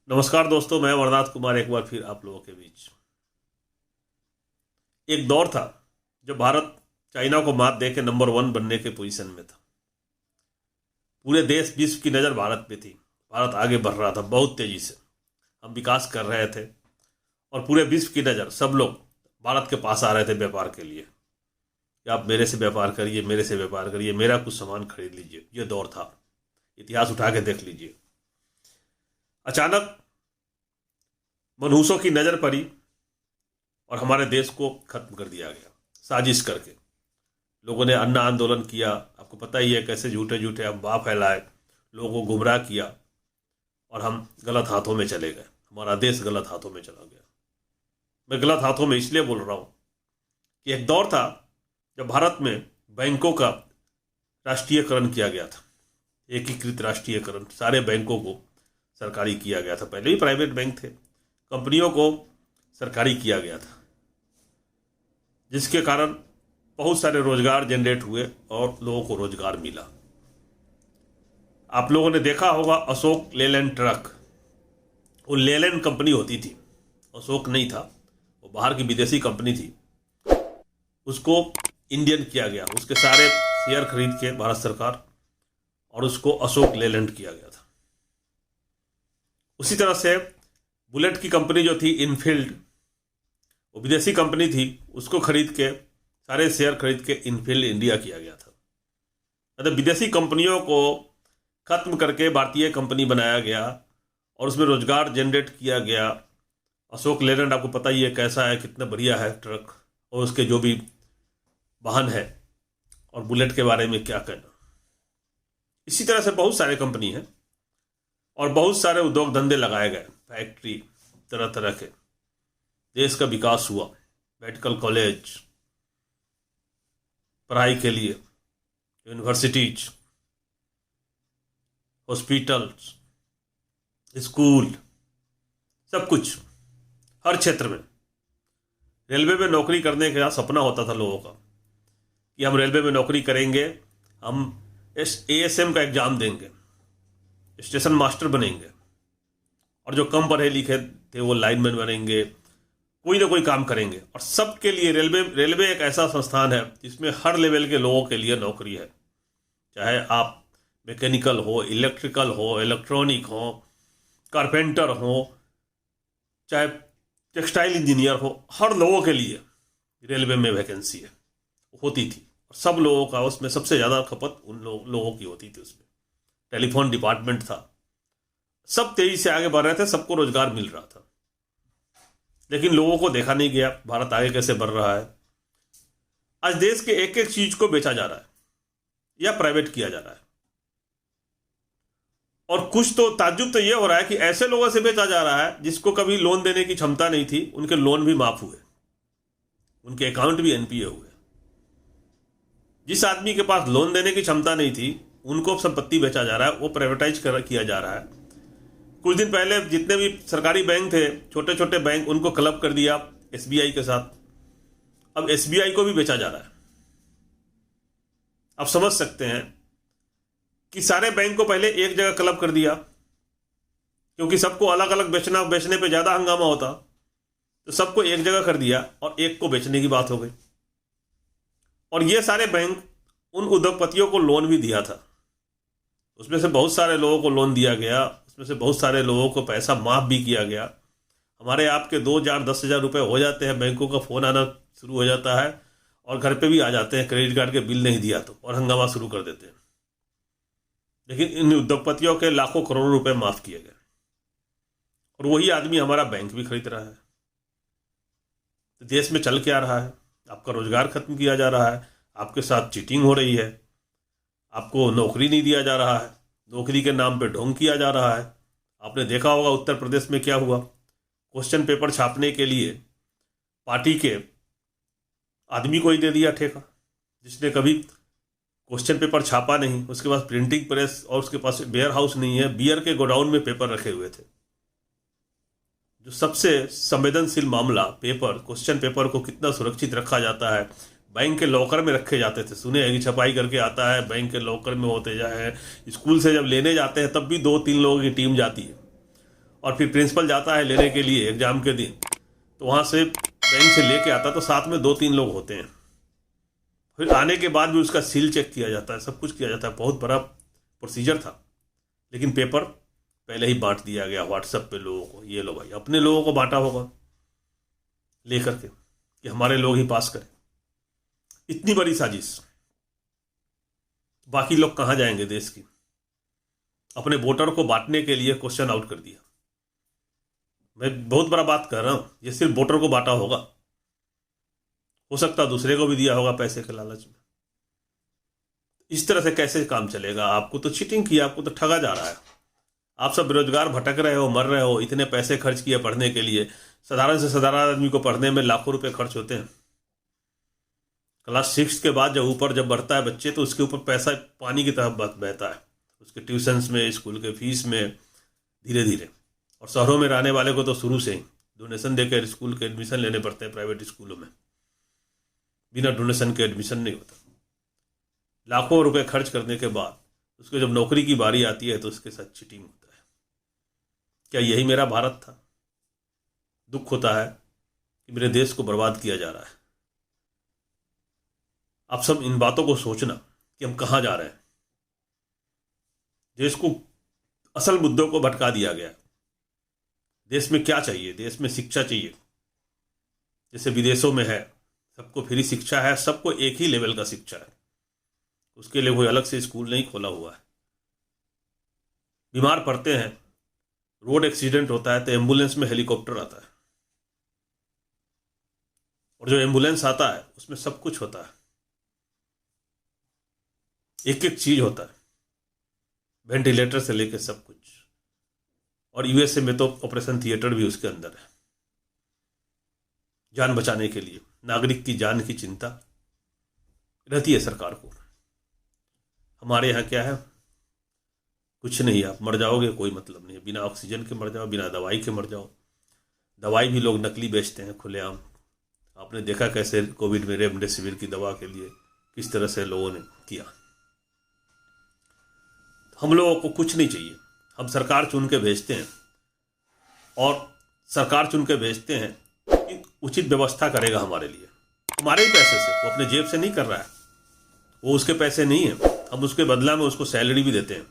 नमस्कार दोस्तों, मैं अमरनाथ कुमार एक बार फिर आप लोगों के बीच। एक दौर था जब भारत चाइना को मात दे के नंबर 1 बनने के पोजीशन में था। पूरे देश विश्व की नज़र भारत पे थी। भारत आगे बढ़ रहा था बहुत तेजी से। हम विकास कर रहे थे और पूरे विश्व की नज़र सब लोग भारत के पास आ रहे थे व्यापार के लिए कि आप मेरे से व्यापार करिए, मेरे से व्यापार करिए, मेरा कुछ सामान खरीद लीजिए। ये दौर था। इतिहास उठा के देख लीजिए। अचानक मनहूसों की नज़र पड़ी और हमारे देश को खत्म कर दिया गया साजिश करके। लोगों ने अन्ना आंदोलन किया, आपको पता ही है कैसे झूठे झूठे अफवाह फैलाए, लोगों को गुमराह किया और हम गलत हाथों में चले गए। हमारा देश गलत हाथों में चला गया। मैं गलत हाथों में इसलिए बोल रहा हूँ कि एक दौर था जब भारत में बैंकों का राष्ट्रीयकरण किया गया था। एकीकृत राष्ट्रीयकरण, सारे बैंकों को सरकारी किया गया था। पहले ही प्राइवेट बैंक थे, कंपनियों को सरकारी किया गया था, जिसके कारण बहुत सारे रोजगार जनरेट हुए और लोगों को रोजगार मिला। आप लोगों ने देखा होगा अशोक लेलैंड ट्रक, वो लेलैंड कंपनी होती थी, अशोक नहीं था, वो बाहर की विदेशी कंपनी थी। उसको इंडियन किया गया, उसके सारे शेयर खरीद के भारत सरकार, और उसको अशोक लेलैंड किया गया था। उसी तरह से बुलेट की कंपनी जो थी इनफील्ड, वो विदेशी कंपनी थी, उसको खरीद के सारे शेयर खरीद के इनफील्ड इंडिया किया गया था। मतलब विदेशी कंपनियों को खत्म करके भारतीय कंपनी बनाया गया और उसमें रोजगार जनरेट किया गया। अशोक लेलैंड आपको पता ही है कैसा है, कितना बढ़िया है ट्रक और उसके जो भी वाहन है, और बुलेट के बारे में क्या कहना। इसी तरह से बहुत सारे कंपनी हैं और बहुत सारे उद्योग धंधे लगाए गए, फैक्ट्री तरह तरह के। देश का विकास हुआ, मेडिकल कॉलेज पढ़ाई के लिए, यूनिवर्सिटीज, हॉस्पिटल्स, स्कूल, सब कुछ हर क्षेत्र में। रेलवे में नौकरी करने का सपना होता था लोगों का कि हम रेलवे में नौकरी करेंगे, हम एएसएम का एग्जाम देंगे, स्टेशन मास्टर बनेंगे, और जो कम पढ़े लिखे थे वो लाइनमैन बनेंगे, कोई ना कोई काम करेंगे। और सबके लिए रेलवे एक ऐसा संस्थान है जिसमें हर लेवल के लोगों के लिए नौकरी है। चाहे आप मैकेनिकल हो, इलेक्ट्रिकल हो, इलेक्ट्रॉनिक हो, कारपेंटर हो, चाहे टेक्सटाइल इंजीनियर हो, हर लोगों के लिए रेलवे में वैकेंसी है, होती थी। और सब लोगों का उसमें सबसे ज़्यादा खपत उन लोगों की होती थी। उसमें टेलीफोन डिपार्टमेंट था। सब तेजी से आगे बढ़ रहे थे, सबको रोजगार मिल रहा था, लेकिन लोगों को देखा नहीं गया भारत आगे कैसे बढ़ रहा है। आज देश के एक एक चीज को बेचा जा रहा है या प्राइवेट किया जा रहा है, और कुछ तो ताज्जुब तो ये हो रहा है कि ऐसे लोगों से बेचा जा रहा है जिसको कभी लोन देने की क्षमता नहीं थी, उनके लोन भी माफ हुए, उनके अकाउंट भी एनपीए हुए। जिस आदमी के पास लोन देने की क्षमता नहीं थी उनको संपत्ति बेचा जा रहा है, वो प्राइवेटाइज किया जा रहा है। कुछ दिन पहले जितने भी सरकारी बैंक थे, छोटे छोटे बैंक, उनको क्लब कर दिया एसबीआई के साथ। अब एसबीआई को भी बेचा जा रहा है। आप समझ सकते हैं कि सारे बैंक को पहले एक जगह क्लब कर दिया, क्योंकि सबको अलग अलग बेचने पे ज्यादा हंगामा होता, तो सबको एक जगह कर दिया और एक को बेचने की बात हो गई। और ये सारे बैंक उन उद्योगपतियों को लोन भी दिया था, उसमें से बहुत सारे लोगों को लोन दिया गया, उसमें से बहुत सारे लोगों को पैसा माफ भी किया गया। हमारे आपके 2,000 10,000 रुपये हो जाते हैं, बैंकों का फ़ोन आना शुरू हो जाता है और घर पे भी आ जाते हैं, क्रेडिट कार्ड के बिल नहीं दिया तो, और हंगामा शुरू कर देते हैं। लेकिन इन उद्योगपतियों के लाखों करोड़ों रुपए माफ किए गए, और वही आदमी हमारा बैंक भी खरीद रहा है। तो देश में चल क्या रहा है? आपका रोजगार खत्म किया जा रहा है, आपके साथ चीटिंग हो रही है, आपको नौकरी नहीं दिया जा रहा है, नौकरी के नाम पे ढोंग किया जा रहा है। आपने देखा होगा उत्तर प्रदेश में क्या हुआ। क्वेश्चन पेपर छापने के लिए पार्टी के आदमी को ही दे दिया ठेका, जिसने कभी क्वेश्चन पेपर छापा नहीं, उसके पास प्रिंटिंग प्रेस और उसके पास वेयर हाउस नहीं है, बियर के गोडाउन में पेपर रखे हुए थे। जो सबसे संवेदनशील मामला, पेपर, क्वेश्चन पेपर को कितना सुरक्षित रखा जाता है, बैंक के लॉकर में रखे जाते थे। सुने हैं कि छपाई करके आता है, बैंक के लॉकर में होते जाए। स्कूल से जब लेने जाते हैं तब भी 2-3 लोगों की टीम जाती है और फिर प्रिंसिपल जाता है लेने के लिए एग्जाम के दिन, तो वहाँ से बैंक से लेके आता तो साथ में 2-3 लोग होते हैं। फिर आने के बाद भी उसका सील चेक किया जाता है, सब कुछ किया जाता है, बहुत बड़ा प्रोसीजर था। लेकिन पेपर पहले ही बांट दिया गया व्हाट्सएप पे लोगों को, ये लो भाई, अपने लोगों को बांटा होगा लेकर के कि हमारे लोग ही पास करें। इतनी बड़ी साजिश, बाकी लोग कहाँ जाएंगे देश की? अपने वोटर को बांटने के लिए क्वेश्चन आउट कर दिया। मैं बहुत बड़ा बात कर रहा हूं, ये सिर्फ वोटर को बांटा होगा, हो सकता दूसरे को भी दिया होगा पैसे के लालच में। इस तरह से कैसे काम चलेगा? आपको तो चीटिंग किया, आपको तो ठगा जा रहा है। आप सब बेरोजगार भटक रहे हो, मर रहे हो, इतने पैसे खर्च किए पढ़ने के लिए। साधारण से साधारण आदमी को पढ़ने में लाखों रुपए खर्च होते हैं। क्लास 6 के बाद जब बढ़ता है बच्चे, तो उसके ऊपर पैसा पानी की तरह बहता है, उसके ट्यूशन्स में, स्कूल के फीस में, धीरे धीरे। और शहरों में रहने वाले को तो शुरू से ही डोनेशन देकर स्कूल के एडमिशन लेने पड़ते हैं। प्राइवेट स्कूलों में बिना डोनेशन के एडमिशन नहीं होता। लाखों रुपए खर्च करने के बाद उसको जब नौकरी की बारी आती है तो उसके साथ चीटिंग होता है। क्या यही मेरा भारत था? दुख होता है कि मेरे देश को बर्बाद किया जा रहा है। आप सब इन बातों को सोचना कि हम कहाँ जा रहे हैं। देश को असल मुद्दों को भटका दिया गया। देश में क्या चाहिए? देश में शिक्षा चाहिए, जैसे विदेशों में है, सबको फ्री शिक्षा है, सबको एक ही लेवल का शिक्षा है। उसके लिए कोई अलग से स्कूल नहीं खोला हुआ है। बीमार पड़ते हैं, रोड एक्सीडेंट होता है तो एम्बुलेंस में हेलीकॉप्टर आता है, और जो एम्बुलेंस आता है उसमें सब कुछ होता है, एक एक चीज होता है, वेंटिलेटर से लेकर सब कुछ। और यूएसए में तो ऑपरेशन थिएटर भी उसके अंदर है, जान बचाने के लिए। नागरिक की जान की चिंता रहती है सरकार को। हमारे यहाँ क्या है? कुछ नहीं, आप मर जाओगे कोई मतलब नहीं है, बिना ऑक्सीजन के मर जाओ, बिना दवाई के मर जाओ। दवाई भी लोग नकली बेचते हैं खुलेआम। आपने देखा कैसे कोविड में रेमडेसिविर की दवा के लिए किस तरह से लोगों ने किया। हम लोगों को कुछ नहीं चाहिए, हम सरकार चुन के भेजते हैं, और सरकार चुन के भेजते हैं कि उचित व्यवस्था करेगा हमारे लिए, हमारे ही पैसे से। वो अपने जेब से नहीं कर रहा है, वो उसके पैसे नहीं है। हम उसके बदला में उसको सैलरी भी देते हैं,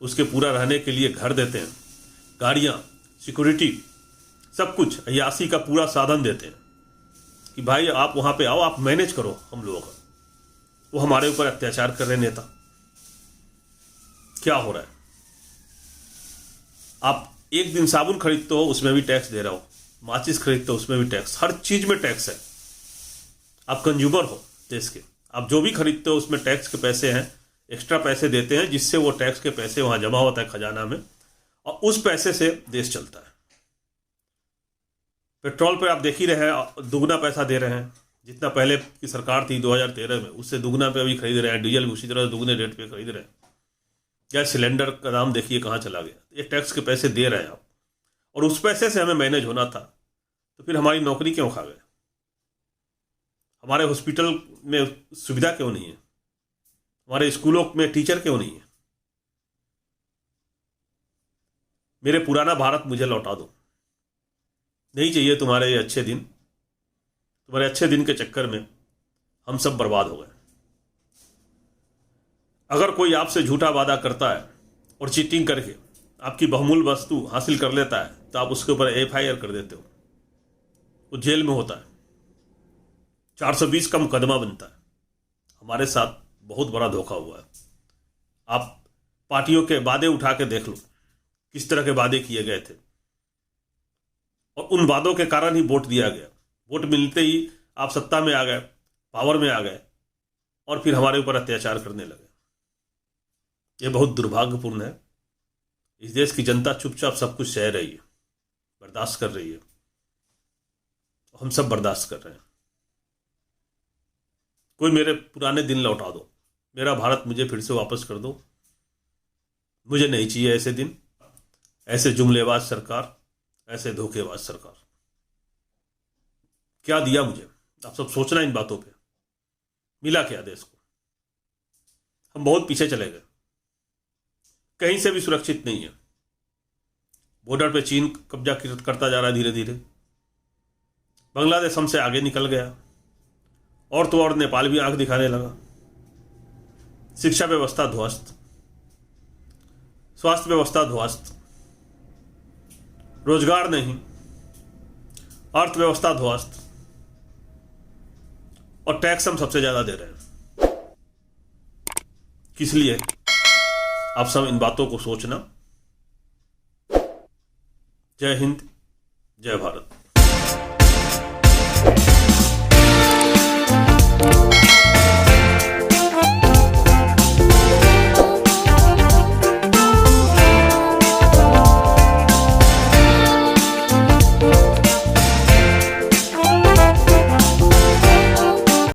उसके पूरा रहने के लिए घर देते हैं, गाड़ियाँ, सिक्योरिटी, सब कुछ, अय्यासी का पूरा साधन देते हैं कि भाई आप वहाँ पे आओ, आप मैनेज करो हम लोगों का। वो हमारे ऊपर अत्याचार कर रहे नेता। क्या हो रहा है? आप एक दिन साबुन खरीदते हो उसमें भी टैक्स दे रहे हो, माचिस खरीदते हो उसमें भी टैक्स, हर चीज में टैक्स है। आप कंज्यूमर हो देश के, आप जो भी खरीदते हो उसमें टैक्स के पैसे हैं, एक्स्ट्रा पैसे देते हैं, जिससे वो टैक्स के पैसे वहां जमा होता है खजाना में, और उस पैसे से देश चलता है। पेट्रोल पर आप देख ही रहे हैं, दुगना पैसा दे रहे हैं। जितना पहले की सरकार थी 2013 में, उससे दुगना पे अभी खरीद रहे हैं। डीजल भी उसी तरह दुगने रेट पे खरीद रहे हैं। गैस सिलेंडर का दाम देखिए कहाँ चला गया। ये टैक्स के पैसे दे रहे हैं आप, और उस पैसे से हमें मैनेज होना था, तो फिर हमारी नौकरी क्यों खा गए? हमारे हॉस्पिटल में सुविधा क्यों नहीं है? हमारे स्कूलों में टीचर क्यों नहीं है? मेरे पुराना भारत मुझे लौटा दो। नहीं चाहिए तुम्हारे ये अच्छे दिन। तुम्हारे अच्छे दिन के चक्कर में हम सब बर्बाद हो गए। अगर कोई आपसे झूठा वादा करता है और चीटिंग करके आपकी बहुमूल्य वस्तु हासिल कर लेता है, तो आप उसके ऊपर FIR कर देते हो, वो जेल में होता है, 420 का मुकदमा बनता है। हमारे साथ बहुत बड़ा धोखा हुआ है। आप पार्टियों के वादे उठा के देख लो, किस तरह के वादे किए गए थे, और उन वादों के कारण ही वोट दिया गया। वोट मिलते ही आप सत्ता में आ गए, पावर में आ गए, और फिर हमारे ऊपर अत्याचार करने लगे। ये बहुत दुर्भाग्यपूर्ण है। इस देश की जनता चुपचाप सब कुछ सह रही है, बर्दाश्त कर रही है। हम सब बर्दाश्त कर रहे हैं। कोई मेरे पुराने दिन लौटा दो, मेरा भारत मुझे फिर से वापस कर दो। मुझे नहीं चाहिए ऐसे दिन, ऐसे जुमलेबाज सरकार, ऐसे धोखेबाज सरकार। क्या दिया मुझे? आप सब सोचना इन बातों पे। मिला क्या देश को? हम बहुत पीछे चले गए, कहीं से भी सुरक्षित नहीं है। बॉर्डर पे चीन कब्जा करता जा रहा है धीरे धीरे। बांग्लादेश हमसे आगे निकल गया, और तो और नेपाल भी आंख दिखाने लगा। शिक्षा व्यवस्था ध्वस्त, स्वास्थ्य व्यवस्था ध्वस्त, रोजगार नहीं, अर्थव्यवस्था ध्वस्त, और टैक्स हम सबसे ज्यादा दे रहे हैं। किस लिए? आप सब इन बातों को सोचना। जय हिंद, जय भारत।